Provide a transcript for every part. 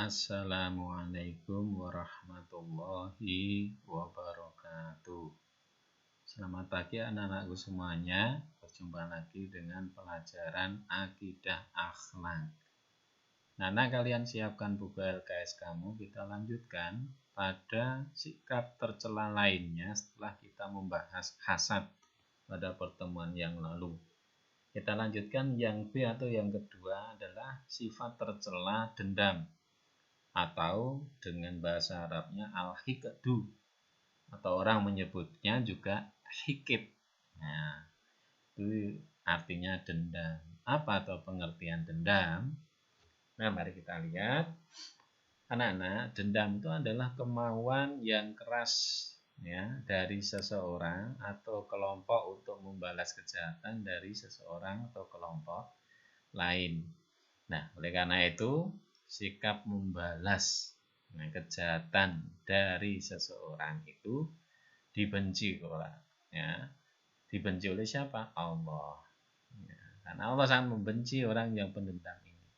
Assalamualaikum warahmatullahi wabarakatuh. Selamat pagi anak-anakku semuanya. Berjumpa lagi dengan pelajaran akidah akhlak. Nah, kalian siapkan buku LKS kamu. Kita lanjutkan pada sikap tercela lainnya setelah kita membahas hasad pada pertemuan yang lalu. Kita lanjutkan yang B atau yang kedua adalah sifat tercela dendam, atau dengan bahasa Arabnya al-hikdu, atau orang menyebutnya juga hikid. Nah, itu artinya dendam. Apa atau pengertian dendam? Nah, mari kita lihat. Anak-anak, dendam itu adalah kemauan yang keras ya dari seseorang atau kelompok untuk membalas kejahatan dari seseorang atau kelompok lain. Nah, oleh karena itu sikap membalas kejahatan dari seseorang itu dibenci dibenci oleh siapa? Allah. Karena Allah sangat membenci orang yang pendendam ini.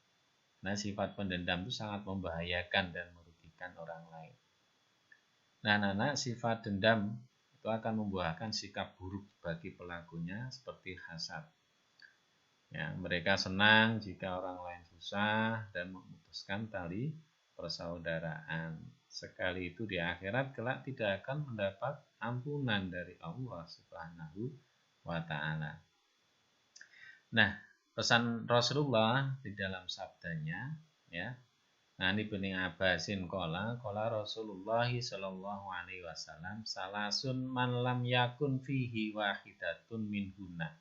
Nah, sifat pendendam itu sangat membahayakan dan merugikan orang lain. Nah, anak-anak, sifat dendam itu akan membuahkan sikap buruk bagi pelakunya seperti hasad. Ya, mereka senang jika orang lain susah dan memutuskan tali persaudaraan. Sekali itu di akhirat kelak tidak akan mendapat ampunan dari Allah Subhanahu wa Ta'ala. Nah, pesan Rasulullah di dalam sabdanya, ya. Nah, ini Ibnu Abbasin qala Rasulullah sallallahu alaihi wasallam salasun man lam yakun fihi wahidatun minhunna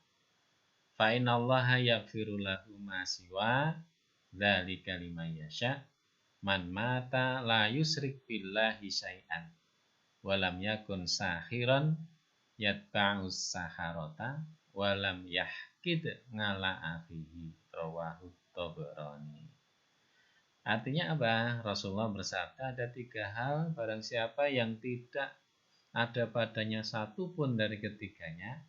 fa innallaha yaghfiru lahu ma siwa dzalika liman yasha man mata la yusrik billahi syai'an wa lam yakun sahiran yatba'us saharata wa lam yahkid ngala akhihi rawahu Tabrani. Artinya apa? Rasulullah bersabda ada 3 hal barang siapa yang tidak ada padanya satu pun dari ketiganya,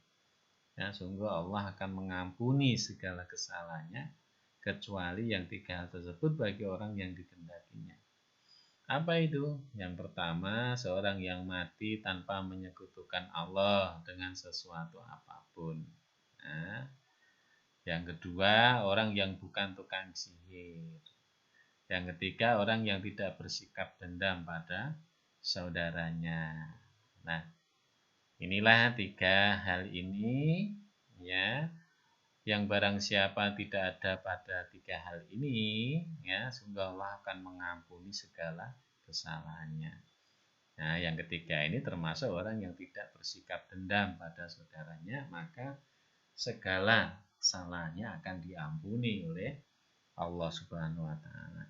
ya, sungguh Allah akan mengampuni segala kesalahannya kecuali yang 3 hal tersebut bagi orang yang dikehendakinya. Apa itu? Yang pertama, seorang yang mati tanpa menyekutukan Allah dengan sesuatu apapun. Nah, yang kedua, orang yang bukan tukang sihir. Yang ketiga, orang yang tidak bersikap dendam pada saudaranya. Nah, inilah 3 hal ini, ya, yang barang siapa tidak ada pada 3 hal ini, ya, sungguh Allah akan mengampuni segala kesalahannya. Nah, yang ketiga ini termasuk orang yang tidak bersikap dendam pada saudaranya, maka segala salahnya akan diampuni oleh Allah Subhanahu wa Ta'ala.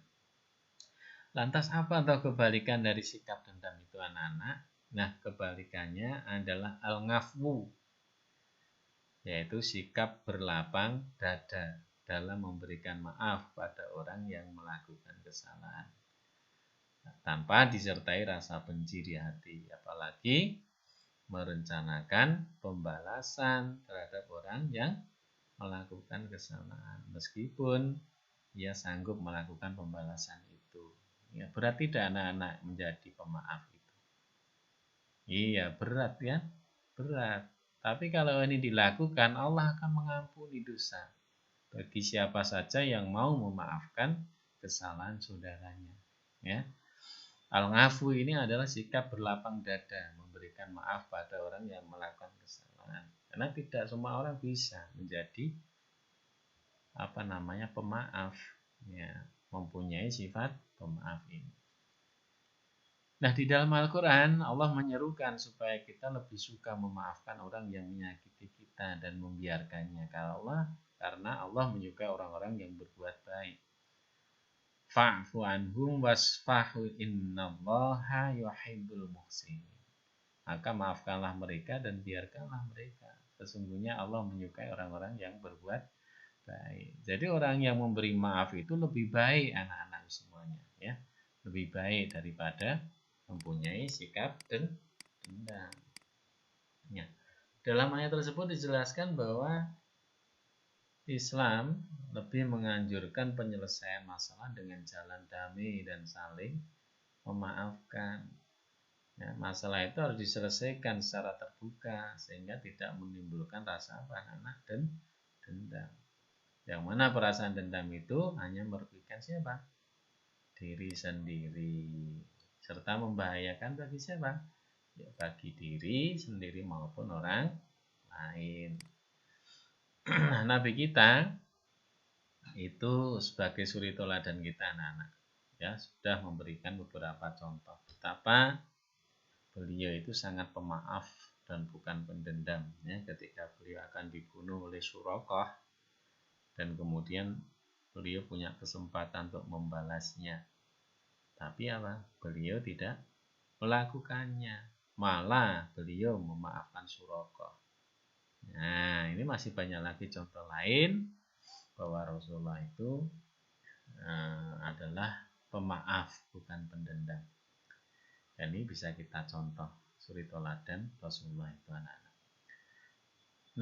Lantas apa atau kebalikan dari sikap dendam itu, anak-anak? Nah, kebalikannya adalah al-ngafwu, yaitu sikap berlapang dada dalam memberikan maaf pada orang yang melakukan kesalahan tanpa disertai rasa benci di hati, apalagi merencanakan pembalasan terhadap orang yang melakukan kesalahan meskipun ia sanggup melakukan pembalasan itu. Ya, berat tidak anak-anak menjadi pemaaf itu? Iya, berat ya, berat. Tapi kalau ini dilakukan, Allah akan mengampuni dosa bagi siapa saja yang mau memaafkan kesalahan saudaranya. Ya, al-ngafwu ini adalah sikap berlapang dada, memberikan maaf pada orang yang melakukan kesalahan. Karena tidak semua orang bisa menjadi pemaaf, ya, mempunyai sifat pemaaf ini. Nah, di dalam Al-Quran Allah menyerukan supaya kita lebih suka memaafkan orang yang menyakiti kita dan membiarkannya karena Allah menyukai orang-orang yang berbuat baik. Fa'fu anhum wasfahu innallaha yuhibbul muhsinin. Maka maafkanlah mereka dan biarkanlah mereka. Sesungguhnya Allah menyukai orang-orang yang berbuat baik. Jadi orang yang memberi maaf itu lebih baik, anak-anak semuanya, ya. Lebih baik daripada mempunyai sikap dendam. Ya. Dalam ayat tersebut dijelaskan bahwa Islam lebih menganjurkan penyelesaian masalah dengan jalan damai dan saling memaafkan. Ya, masalah itu harus diselesaikan secara terbuka sehingga tidak menimbulkan rasa anak dan dendam. Yang mana perasaan dendam itu hanya merugikan siapa? Diri sendiri, serta membahayakan bagi siapa? Ya, bagi diri sendiri maupun orang lain. Nabi kita itu sebagai suri teladan kita anak-anak, ya sudah memberikan beberapa contoh betapa beliau itu sangat pemaaf dan bukan pendendam, ya, ketika beliau akan dibunuh oleh Suraqah dan kemudian beliau punya kesempatan untuk membalasnya, tapi apa? Beliau tidak melakukannya, malah beliau memaafkan Suraqah. Nah, ini masih banyak lagi contoh lain bahwa Rasulullah itu adalah pemaaf bukan pendendam. Dan ini bisa kita contoh suri teladan Rasulullah itu anak-anak.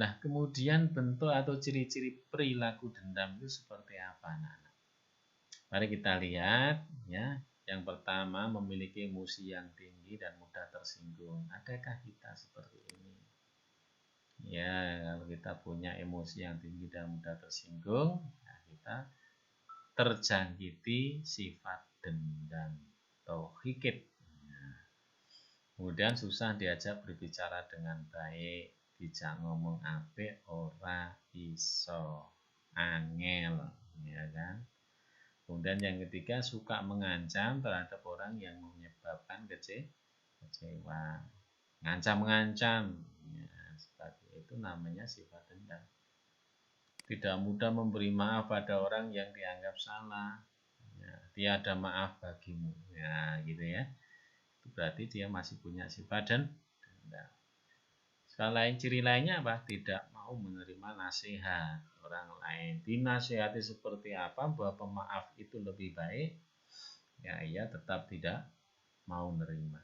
Nah, kemudian bentuk atau ciri-ciri perilaku dendam itu seperti apa anak-anak? Mari kita lihat ya. Yang pertama, memiliki emosi yang tinggi dan mudah tersinggung. Adakah kita seperti ini? Ya, kalau kita punya emosi yang tinggi dan mudah tersinggung, ya kita terjangkiti sifat dendam atau hikit. Kemudian susah diajak berbicara dengan baik, dijak ngomong apik ora iso, angel, ya kan? Kemudian yang ketiga, suka mengancam terhadap orang yang menyebabkan kecewa. Ngancam-ngancam, ya, seperti itu namanya sifat dendam. Tidak mudah memberi maaf pada orang yang dianggap salah. Ya, tiada maaf bagimu, ya gitu ya. Berarti dia masih punya sifat dendam. Selain ciri lainnya apa? Tidak mau menerima nasihat orang lain. Dinasihati seperti apa bahwa pemaaf itu lebih baik, ya ia tetap tidak mau menerima.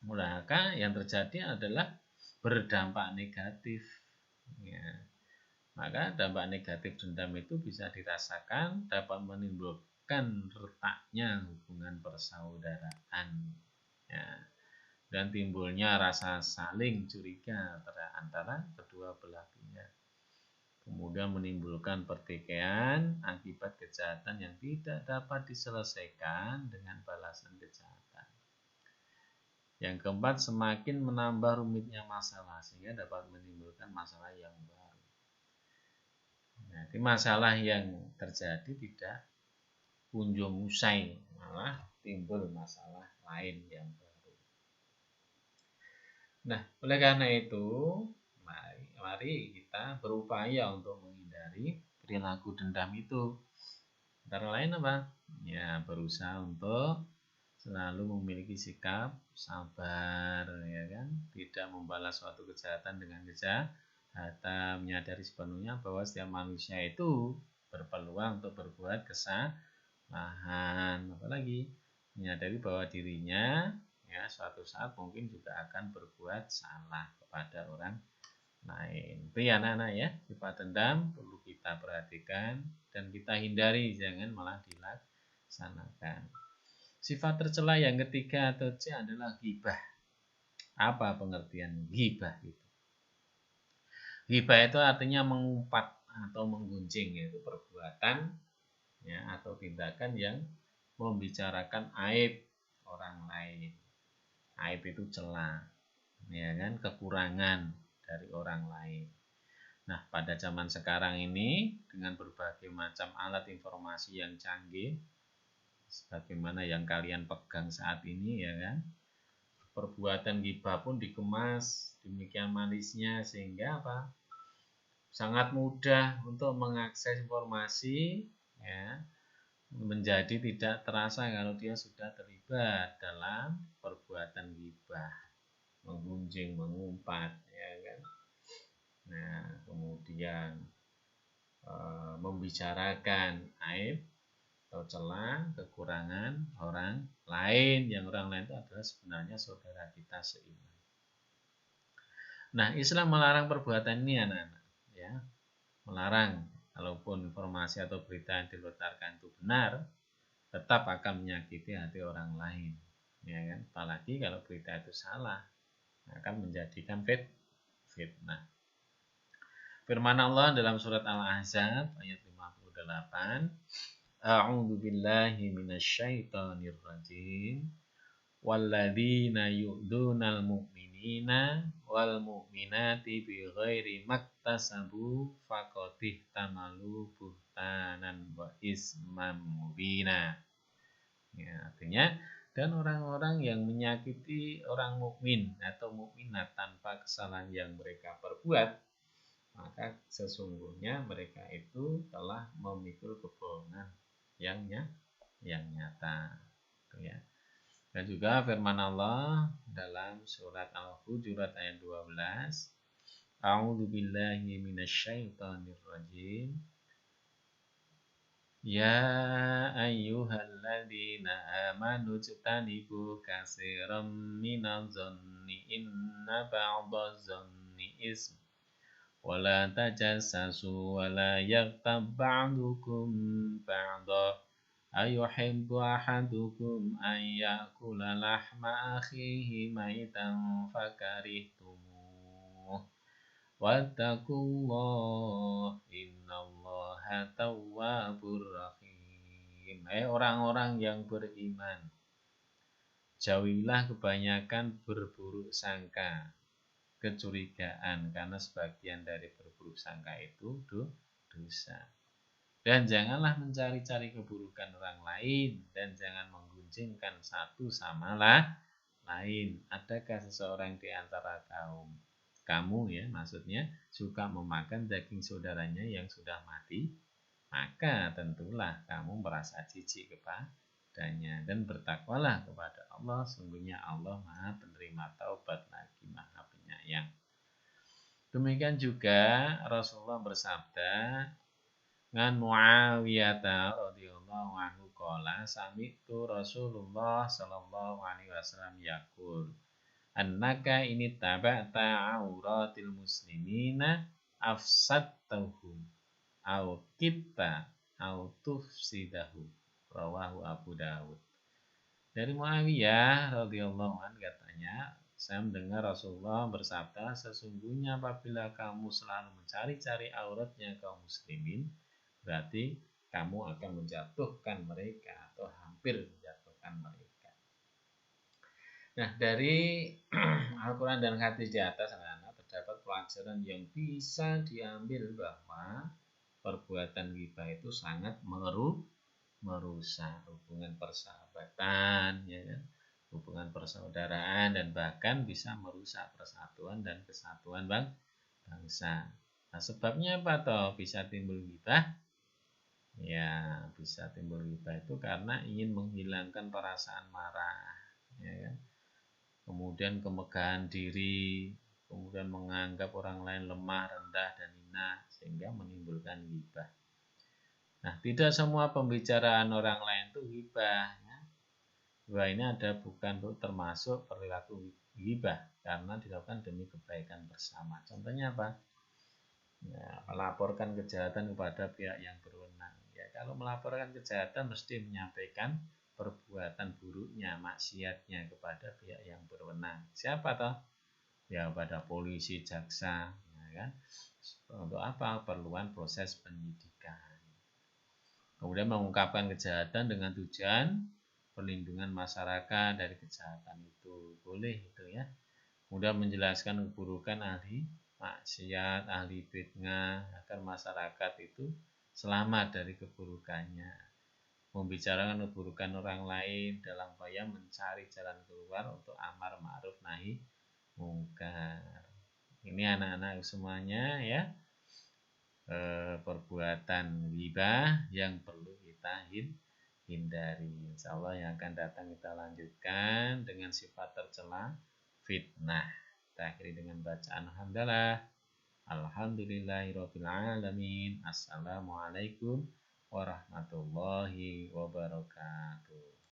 Maka yang terjadi adalah berdampak negatif. Ya. Maka dampak negatif dendam itu bisa dirasakan dapat menimbulkan retaknya hubungan persaudaraan. Ya, dan timbulnya rasa saling curiga antara kedua belah pihak. Kemudian menimbulkan pertikaian akibat kejahatan yang tidak dapat diselesaikan dengan balasan kejahatan. Yang keempat, semakin menambah rumitnya masalah sehingga dapat menimbulkan masalah yang baru. Jadi masalah yang terjadi tidak kunjung usai, malah timbul masalah lain yang baru. Nah, oleh karena itu, mari kita berupaya untuk menghindari perilaku dendam itu. Antara lain apa? Ya, berusaha untuk selalu memiliki sikap sabar, ya kan? Tidak membalas suatu kejahatan dengan kejahatan, menyadari sepenuhnya bahwa setiap manusia itu berpeluang untuk berbuat kesalahan, apalagi menyadari bahwa dirinya ya suatu saat mungkin juga akan berbuat salah kepada orang lain. Itu ya anak-anak ya, sifat dendam perlu kita perhatikan dan kita hindari, jangan malah dilaksanakan. Sifat tercela yang ketiga atau C adalah ghibah. Apa pengertian ghibah itu? Ghibah itu artinya mengumpat atau menggunjing, yaitu perbuatan ya atau tindakan yang membicarakan aib orang lain. Aib itu celah, ya kan, kekurangan dari orang lain. Nah, pada zaman sekarang ini dengan berbagai macam alat informasi yang canggih, sebagaimana yang kalian pegang saat ini, ya kan, perbuatan ghibah pun dikemas demikian manisnya sehingga apa? Sangat mudah untuk mengakses informasi, ya, menjadi tidak terasa kalau dia sudah terlibat dalam perbuatan ghibah, menggunjing, mengumpat, ya kan. Nah, kemudian membicarakan aib atau celah, kekurangan orang lain, yang orang lain itu adalah sebenarnya saudara kita seiman. Nah, Islam melarang perbuatan ini anak-anak, ya, melarang kalaupun informasi atau berita yang dilontarkan itu benar, tetap akan menyakiti hati orang lain, ya kan? Apalagi kalau berita itu salah, akan menjadikan fitnah. Firman Allah dalam surat Al-Ahzab ayat 58, A'udzu billahi minasyaitonir rajim. Walladzina yu'dunal mu'minina wal mu'minati bighairi maktasabu faqad tamalu buhtanan wa ismam mubina. Ya, artinya dan orang-orang yang menyakiti orang mukmin atau mukminat tanpa kesalahan yang mereka perbuat, maka sesungguhnya mereka itu telah memikul kebohongan yang nyata. Ya. Dan juga firman Allah dalam surat Al-Hujurat ayat 12, A'udzu billahi minasyaitonir rajim. Ya ayyuhalladzina amanu jtanibu katsiran minadh-dhanni inna ba'dadh-dhanni ism wa la tajassasu wa la yaghtab ba'dukum ba'dha ayuhibbu ahadukum an ya'kula lahma akhihi maitan fakarihtumuh wattaqullah innallaha tawwabur rahim. Orang-orang yang beriman, jauhilah kebanyakan berburuk sangka, kecurigaan, karena sebagian dari berburuk sangka itu dosa. Dan janganlah mencari-cari keburukan orang lain, dan jangan menggunjingkan satu sama lain. Adakah seseorang di antara kamu ya maksudnya suka memakan daging saudaranya yang sudah mati? Maka tentulah kamu merasa jijik kepadanya, dan bertakwalah kepada Allah, sungguhnya Allah Maha penerima taubat lagi Maha penyayang. Demikian juga Rasulullah bersabda ngan Muawiyah radhiyallahu anhu qala sami'tu Rasulullah sallallahu alaihi wasallam yaqul annaka ini tabata auratil muslimina afsadtahum au kitta au tufsidahu, rawahu Abu Dawud. Dari Muawiyah radhiyallahu anhu katanya, saya mendengar Rasulullah bersabda, sesungguhnya apabila kamu selalu mencari-cari auratnya kaum muslimin, berarti kamu akan menjatuhkan mereka atau hampir menjatuhkan mereka. Nah, dari Al-Quran dan hadis di atas anak-anak terdapat pelajaran yang bisa diambil bahwa perbuatan ghibah itu sangat merusak hubungan persahabatan, ya kan? Hubungan persaudaraan, dan bahkan bisa merusak persatuan dan kesatuan bangsa. Nah, sebabnya apa toh bisa timbul ghibah? Ya, bisa timbul ghibah itu karena ingin menghilangkan perasaan marah, ya kan? Kemudian kemegahan diri, kemudian menganggap orang lain lemah, rendah, dan hina, sehingga menimbulkan ghibah. Nah, tidak semua pembicaraan orang lain itu ghibah. Ya. Ghibah ini ada bukan termasuk perilaku ghibah karena dilakukan demi kebaikan bersama. Contohnya apa? Ya, melaporkan kejahatan kepada pihak yang berwenang. Ya, kalau melaporkan kejahatan mesti menyampaikan perbuatan buruknya, maksiatnya kepada pihak yang berwenang. Siapa toh? Ya, pada polisi, jaksa, ya kan? Untuk apa? Perluan proses penyidikan. Kemudian mengungkapkan kejahatan dengan tujuan perlindungan masyarakat dari kejahatan itu. Boleh itu ya. Kemudian menjelaskan keburukan ahli maksiat, ahli fitnah, agar masyarakat itu selamat dari keburukannya. Membicarakan keburukan orang lain dalam upaya mencari jalan keluar untuk amar ma'ruf nahi mungkar. Ini anak-anak semuanya ya, perbuatan ghibah yang perlu kita hindari. Insyaallah yang akan datang kita lanjutkan dengan sifat tercela fitnah. Kita akhiri dengan bacaan alhamdulillah. Alhamdulillahirabbil alamin. Assalamualaikum warahmatullahi wabarakatuh.